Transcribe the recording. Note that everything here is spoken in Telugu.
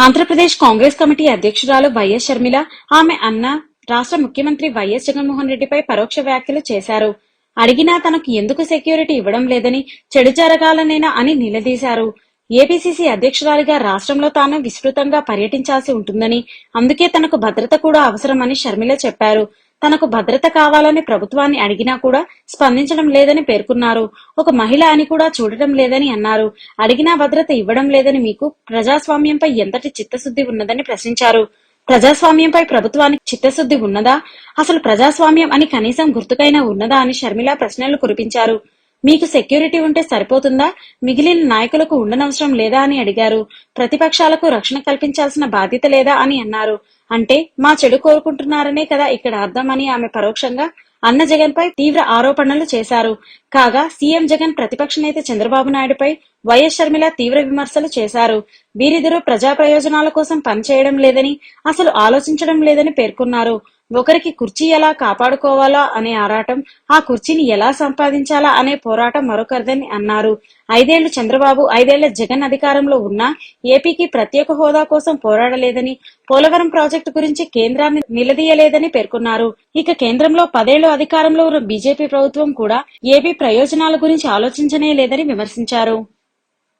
ఆంధ్రప్రదేశ్ కాంగ్రెస్ కమిటీ అధ్యక్షురాలు వైఎస్ షర్మిల, ఆమె అన్న రాష్ట్ర ముఖ్యమంత్రి వైఎస్ జగన్మోహన్ రెడ్డిపై పరోక్ష వ్యాఖ్యలు చేశారు. అడిగినా తనకు ఎందుకు సెక్యూరిటీ ఇవ్వడం లేదని, చెడు జరగాలనేనా అని నిలదీశారు. ఏపీసీసీ అధ్యక్షురాలిగా రాష్ట్రంలో తాను విస్తృతంగా పర్యటించాల్సి ఉంటుందని, అందుకే తనకు భద్రత కూడా అవసరమని షర్మిల చెప్పారు. తనకు భద్రత కావాలని ప్రభుత్వాన్ని అడిగినా కూడా స్పందించడం లేదని పేర్కొన్నారు. ఒక మహిళ అని కూడా చూడటం లేదని అన్నారు. అడిగినా భద్రత ఇవ్వడం లేదని మీకు ప్రజాస్వామ్యంపై ఎంతటి చిత్తశుద్ధి ఉన్నదని ప్రశ్నించారు. ప్రజాస్వామ్యంపై ప్రభుత్వానికి చిత్తశుద్ధి ఉన్నదా? అసలు ప్రజాస్వామ్యం అని కనీసం గుర్తుకైనా ఉన్నదా అని షర్మిల ప్రశ్నలు కురిపించారు. మీకు సెక్యూరిటీ ఉంటే సరిపోతుందా? మిగిలిన నాయకులకు ఉండనవసరం లేదా అని అడిగారు. ప్రతిపక్షాలకు రక్షణ కల్పించాల్సిన బాధ్యత లేదా అని అన్నారు. అంటే మా చెడు కోరుకుంటున్నారనే కదా ఇక్కడ అర్థం అని ఆమె పరోక్షంగా అన్న జగన్ పై తీవ్ర ఆరోపణలు చేశారు. కాగా సీఎం జగన్, ప్రతిపక్ష నేత చంద్రబాబు నాయుడుపై వైఎస్ షర్మిల తీవ్ర విమర్శలు చేశారు. వీరిద్దరూ ప్రజా ప్రయోజనాల కోసం పనిచేయడం లేదని, అసలు ఆలోచించడం లేదని పేర్కొన్నారు. ఒకరికి కుర్చీ ఎలా కాపాడుకోవాలా అనే ఆరాటం, ఆ కుర్చీని ఎలా సంపాదించాలా అనే పోరాటం మరొకరిదని అన్నారు. 5 ఏళ్లు చంద్రబాబు, 5 ఏళ్ల జగన్ అధికారంలో ఉన్నా ఏపీకి ప్రత్యేక హోదా కోసం పోరాడలేదని, పోలవరం ప్రాజెక్టు గురించి కేంద్రాన్ని నిలదీయలేదని పేర్కొన్నారు. ఇక కేంద్రంలో 10 ఏళ్లు అధికారంలో ఉన్న బీజేపీ ప్రభుత్వం కూడా ఏపీ ప్రయోజనాల గురించి ఆలోచించనే లేదని విమర్శించారు.